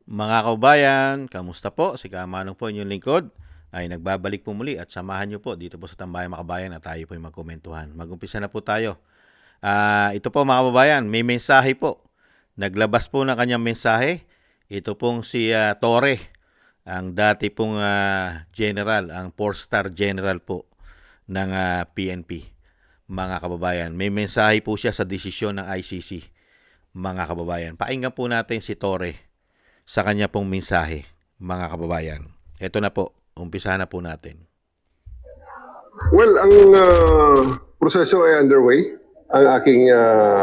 Mga kaubayan, kamusta po? Si Kamanong po inyong lingkod ay nagbabalik po muli at samahan niyo po dito po sa Tambayan Makabayan at tayo po ay magkomentuhan. Mag-umpisa na po tayo. Ito po mga kababayan, may mensahe po. Naglabas po ng kanyang mensahe. Ito pong si Torre, ang dati pong general, ang 4-star general po ng PNP. Mga kababayan, may mensahe po siya sa desisyon ng ICC. Mga kababayan, pakinggan po natin si Torre sa kanya pong mensahe, mga kababayan. Ito na po, umpisa na po natin. Well, ang proseso ay underway. Ang aking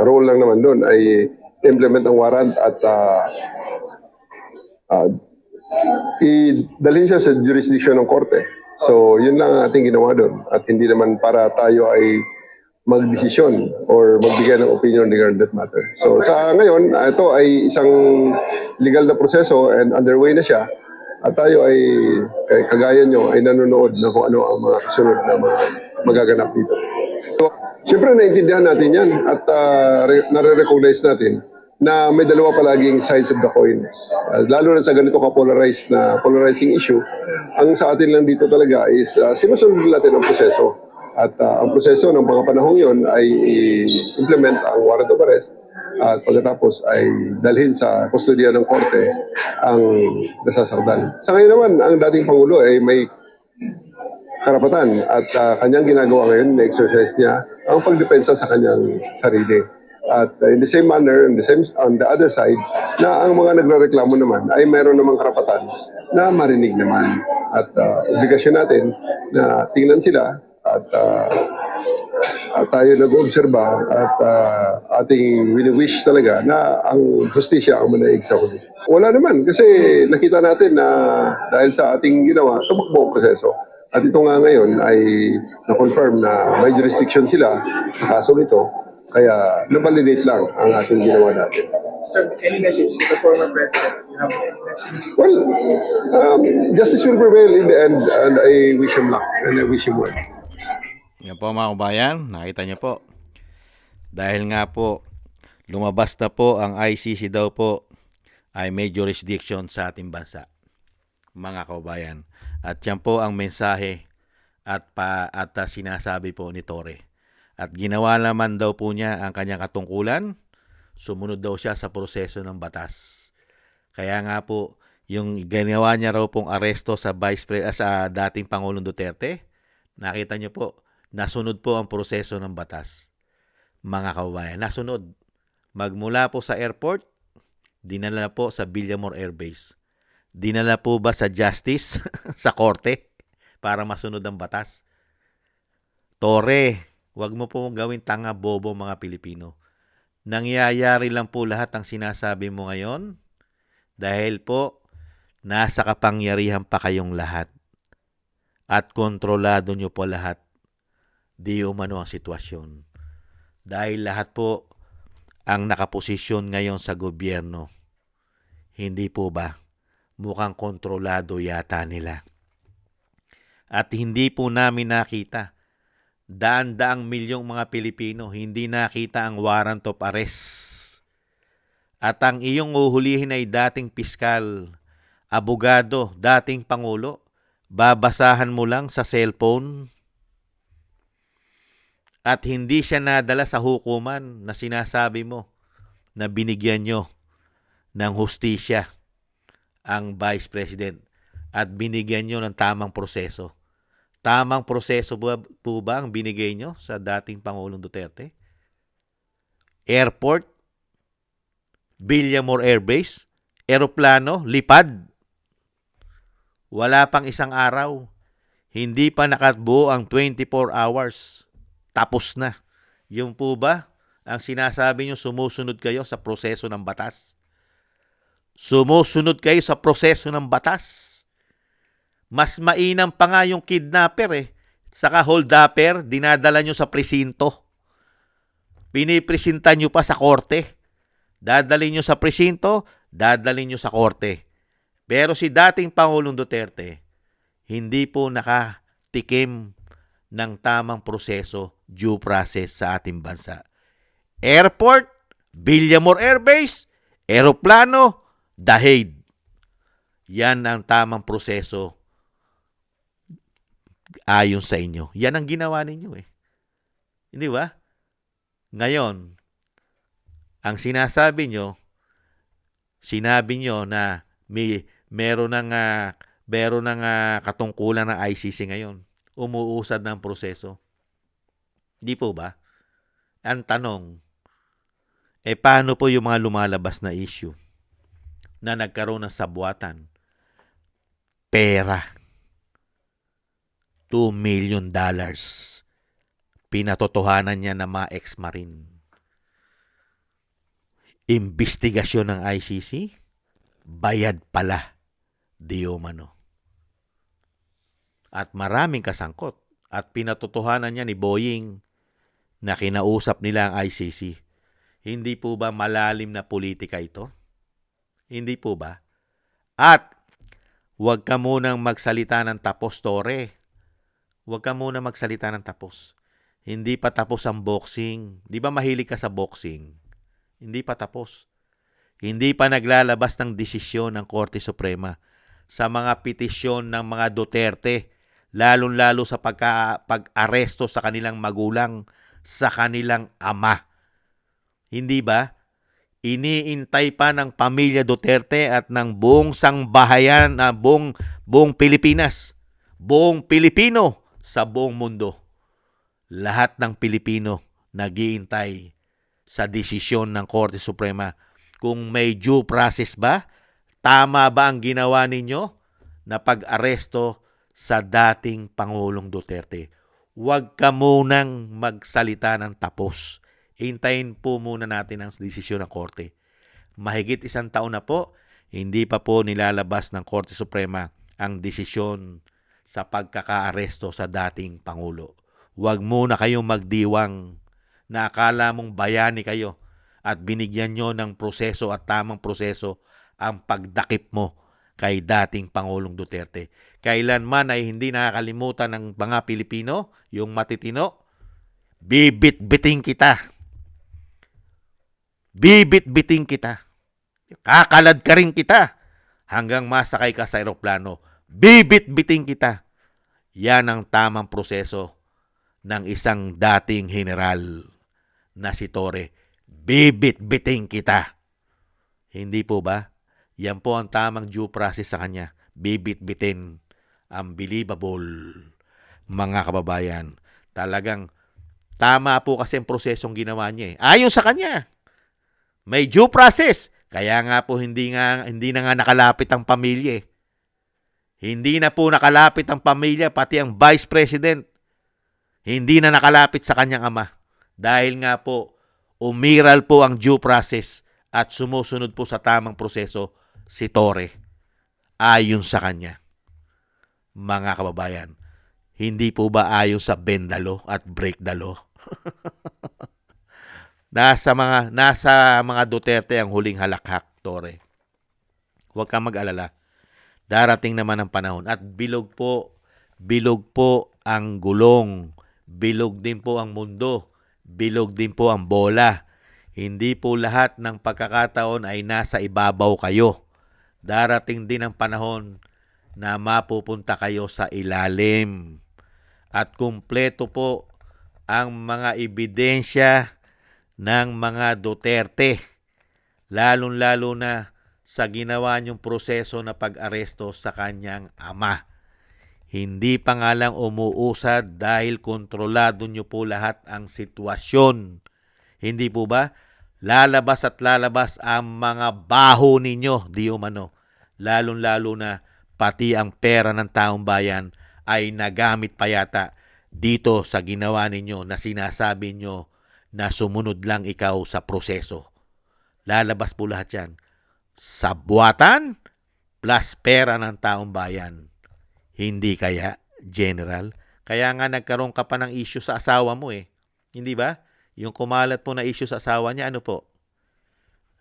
role lang naman doon ay implement ang warrant at idalhin siya sa jurisdiction ng korte. So, yun lang ang ating ginawa doon. At hindi naman para tayo ay magdesisyon or magbigay ng opinion regarding that matter. So, sa ngayon, ito ay isang legal na proseso and underway na siya. At tayo ay, kagaya nyo, ay nanonood na kung ano ang mga kasunod na mga magaganap dito. So, siyempre, naiintindihan natin yan at nare-recognize natin na may dalawa palaging sides of the coin. Lalo na sa ganito polarizing issue, ang sa atin lang dito talaga is sinusunod natin ang proseso. At ang proseso ng mga panahong yon ay i-implement ang warrant of arrest at pagkatapos ay dalhin sa kustodiya ng korte ang nasasakdal. Sa ngayon naman, ang dating Pangulo ay may karapatan at kanyang ginagawa ngayon, na-exercise niya ang pagdepensa sa kanyang sarili. At in the same manner, on the other side, na ang mga nagrereklamo naman ay mayroon namang karapatan na marinig naman. At obligasyon natin na tingnan sila at tayo nag-obserba at ating wini-wish talaga na ang hustisya ang manaig sa huli. Wala naman kasi nakita natin na dahil sa ating ginawa, tumakbo ang proseso. At ito nga ngayon ay na-confirm na may jurisdiction sila sa kasong ito. Kaya nabalidate lang ang ating ginawa natin. Sir, any message to the former president? Well, justice will prevail in the end and I wish him luck and I wish him well. Yan po mga kabayan, nakita niyo po. Dahil nga po, lumabas na po ang ICC daw po ay may jurisdiction sa ating bansa. Mga kababayan. At yan po ang mensahe at sinasabi po ni Torre. At ginawa naman daw po niya ang kanyang katungkulan, sumunod daw siya sa proseso ng batas. Kaya nga po, yung ginawa niya raw pong aresto sa sa dating Pangulong Duterte, nakita niyo po, nasunod po ang proseso ng batas. Mga kababayan, nasunod. Magmula po sa airport, dinala po sa Villamor Air Base. Dinala po ba sa justice, sa korte, para masunod ang batas? Torre, wag mo po gawin tanga bobo mga Pilipino. Nangyayari lang po lahat ang sinasabi mo ngayon dahil po nasa kapangyarihan pa kayong lahat at kontrolado nyo po lahat. Di umano ang sitwasyon. Dahil lahat po ang nakaposisyon ngayon sa gobyerno. Hindi po ba? Mukhang kontrolado yata nila. At hindi po namin nakita. Daan-daang milyong mga Pilipino hindi nakita ang warrant of arrest. At ang iyong uhulihin ay dating piskal, abogado, dating pangulo. Babasahan mo lang sa cellphone. At hindi siya nadala sa hukuman na sinasabi mo na binigyan nyo ng hustisya ang Vice President at binigyan nyo ng tamang proseso. Tamang proseso po ba ang binigay nyo sa dating Pangulong Duterte? Airport, Villamor Air Base, eroplano, lipad. Wala pang isang araw. Hindi pa nakabuo ang 24 hours. Tapos na. Yung po ba ang sinasabi nyo sumusunod kayo sa proseso ng batas? Sumusunod kayo sa proseso ng batas. Mas mainam pa nga yung kidnapper saka holdupper, dinadala nyo sa presinto. Pinipresinta nyo pa sa korte. Dadalhin nyo sa presinto, dadalhin nyo sa korte. Pero si dating Pangulong Duterte, hindi po nakatikim ng tamang proseso, due process sa ating bansa. Airport, Villamor Air Base, eroplano, Dahig. Yan ang tamang proseso ayon sa inyo. Yan ang ginawa ninyo eh. Hindi ba? Ngayon, ang sinasabi nyo na meron ng katungkulan ng ICC ngayon. Umuusad ng proseso. Di po ba? Ang tanong, paano po yung mga lumalabas na issue na nagkaroon ng sabwatan? Pera. $2 million. Pinatotohanan niya na mga ex-marine. Investigasyon ng ICC, bayad pala, di umano. At maraming kasangkot. At pinatotohanan niya ni Boying na kinausap nila ang ICC. Hindi po ba malalim na politika ito? Hindi po ba? At huwag ka munang magsalita ng tapos, Tore. Huwag ka munang magsalita ng tapos. Hindi pa tapos ang boxing. Di ba mahilig ka sa boxing? Hindi pa tapos. Hindi pa naglalabas ng desisyon ng Korte Suprema sa mga petisyon ng mga Duterte, lalong-lalo sa pag-aresto sa kanilang magulang, sa kanilang ama. Hindi ba? Iniintay pa ng pamilya Duterte at ng buong sangbahayan na buong Pilipinas, buong Pilipino sa buong mundo. Lahat ng Pilipino nag-iintay sa desisyon ng Korte Suprema kung may due process ba, tama ba ang ginawa ninyo na pag-aresto sa dating Pangulong Duterte. Huwag ka munang magsalita ng tapos. Hintayin po muna natin ang desisyon ng Korte. Mahigit 1 taon na po, hindi pa po nilalabas ng Korte Suprema ang desisyon sa pagkakaaresto sa dating Pangulo. Huwag muna kayong magdiwang na akala mong bayani kayo at binigyan nyo ng proseso at tamang proseso ang pagdakip mo kay dating Pangulong Duterte. Kailanman ay hindi nakakalimutan ng mga Pilipino, yung matitino, bibit-biting kita. Bibit-biting kita. Kakalad ka rin kita hanggang masakay ka sa eroplano. Bibit-biting kita. Yan ang tamang proseso ng isang dating general na si Tore. Bibit-biting kita. Hindi po ba? Yan po ang tamang due process sa kanya. Bibit-bitin. Unbelievable. Mga kababayan. Talagang tama po kasi ang prosesong ginawa niya. Ayon sa kanya. May due process. Kaya nga po hindi na nga nakalapit ang pamilya. Hindi na po nakalapit ang pamilya, pati ang Vice President. Hindi na nakalapit sa kanyang ama. Dahil nga po, umiral po ang due process at sumusunod po sa tamang proseso si Tore. Ayon sa kanya. Mga kababayan, hindi po ba ayon sa bend the law at break the law? Nasa mga Duterte ang huling halakhak, Tore. Huwag kang mag-alala. Darating naman ang panahon at bilog po ang gulong. Bilog din po ang mundo. Bilog din po ang bola. Hindi po lahat ng pagkakataon ay nasa ibabaw kayo. Darating din ang panahon na mapupunta kayo sa ilalim. At kumpleto po ang mga ebidensya ng mga Duterte. Lalong-lalo na sa ginawa niyong proseso na pag-aresto sa kanyang ama. Hindi pa nga lang umuusad dahil kontrolado niyo po lahat ang sitwasyon. Hindi po ba? Lalabas at lalabas ang mga baho ninyo, di umano. Lalong-lalo na pati ang pera ng taong bayan ay nagamit pa yata dito sa ginawa ninyo na sinasabi nyo na sumunod lang ikaw sa proseso. Lalabas po lahat yan. Sabwatan plus pera ng taong bayan. Hindi kaya, General? Kaya nga nagkaroon ka pa ng issue sa asawa mo eh. Hindi ba? Yung kumalat po na issue sa asawa niya, ano po?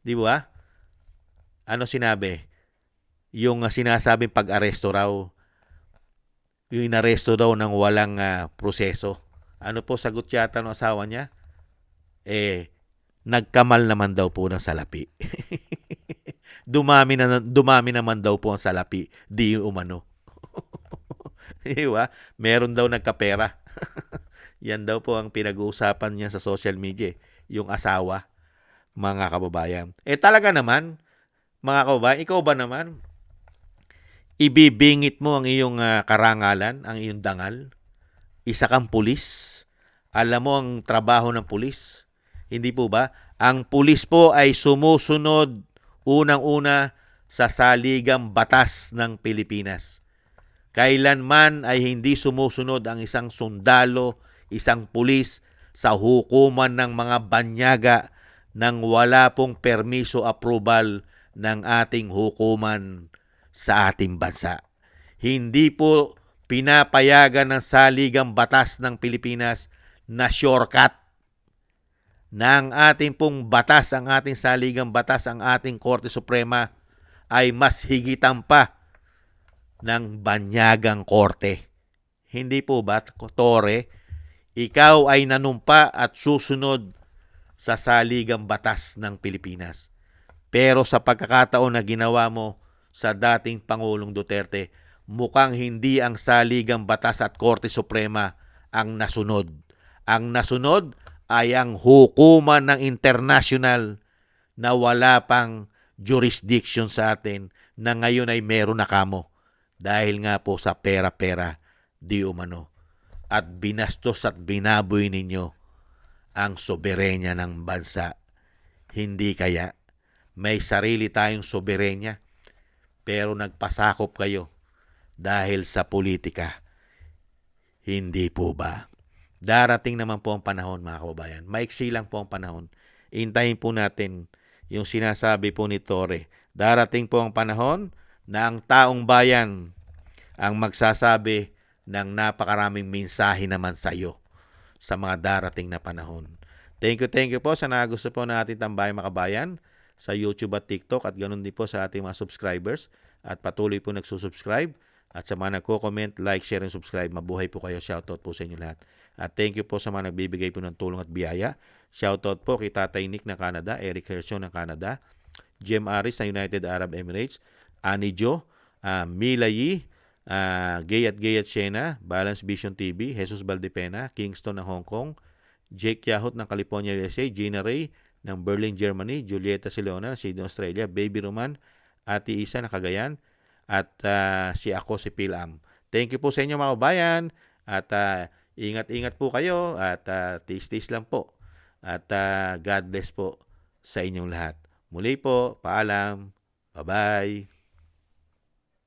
Di ba? Ano sinabi? Yung sinasabing pag-aresto raw, yung inaresto daw ng walang proseso. Ano po sagot yata ng asawa niya? Nagkamal naman daw po ng salapi. dumami naman daw po ang salapi, di umano. Diba? Meron daw nagkapera. Yan daw po ang pinag-uusapan niya sa social media, yung asawa, mga kababayan. Talaga naman, mga kababayan, ikaw ba naman, ibibingit mo ang iyong karangalan, ang iyong dangal? Isa kang pulis? Alam mo ang trabaho ng pulis? Hindi po ba? Ang pulis po ay sumusunod unang-una sa saligang batas ng Pilipinas. Kailanman ay hindi sumusunod ang isang sundalo, isang pulis sa hukuman ng mga banyaga nang wala pong permiso approval ng ating hukuman sa ating bansa. Hindi po pinapayagan ng saligang batas ng Pilipinas na shortcut ng ating pong batas, ang ating saligang batas, ang ating Korte Suprema ay mas higitan pa ng banyagang korte. Hindi po ba, Tore? Ikaw ay nanumpa at susunod sa saligang batas ng Pilipinas. Pero sa pagkakataon na ginawa mo sa dating Pangulong Duterte, mukhang hindi ang saligang batas at Korte Suprema ang nasunod. Ang nasunod ay ang hukuman ng international na wala pang jurisdiction sa atin na ngayon ay meron na kamo. Dahil nga po sa pera-pera di umano. At binastos at binaboy ninyo ang soberenya ng bansa. Hindi kaya may sarili tayong soberenya pero nagpasakop kayo dahil sa politika. Hindi po ba? Darating naman po ang panahon, mga kababayan. Maiksi lang po ang panahon. Intayin po natin yung sinasabi po ni Tore. Darating po ang panahon na ang taong bayan ang magsasabi ng napakaraming mensahe naman sa iyo sa mga darating na panahon. Thank you po sa nagusto po na ating tambayan, mga kabayan, sa YouTube at TikTok at ganoon din po sa ating mga subscribers at patuloy po nagsusubscribe at sa mga nagko-comment, like, share, and subscribe. Mabuhay po kayo. Shoutout po sa inyo lahat. At thank you po sa mga nagbibigay po ng tulong at biyaya. Shoutout po kay Tatay Nick ng Canada, Eric Hershon ng Canada, Jem Aris ng United Arab Emirates, Ani Jo, Mila Yi, Gayat Shena, Balance Vision TV, Jesus Valdepena, Kingston ng Hong Kong, Jake Yahut ng California, USA, Gina Ray ng Berlin, Germany, Julieta Sileona ng Sydney, Australia, Baby Roman, Ate Isa ng Cagayan, at si Pilam. Thank you po sa inyo, mga kabayan, at ingat-ingat po kayo at tiis-tiis lang po. At God bless po sa inyong lahat. Muli po, paalam. Bye-bye.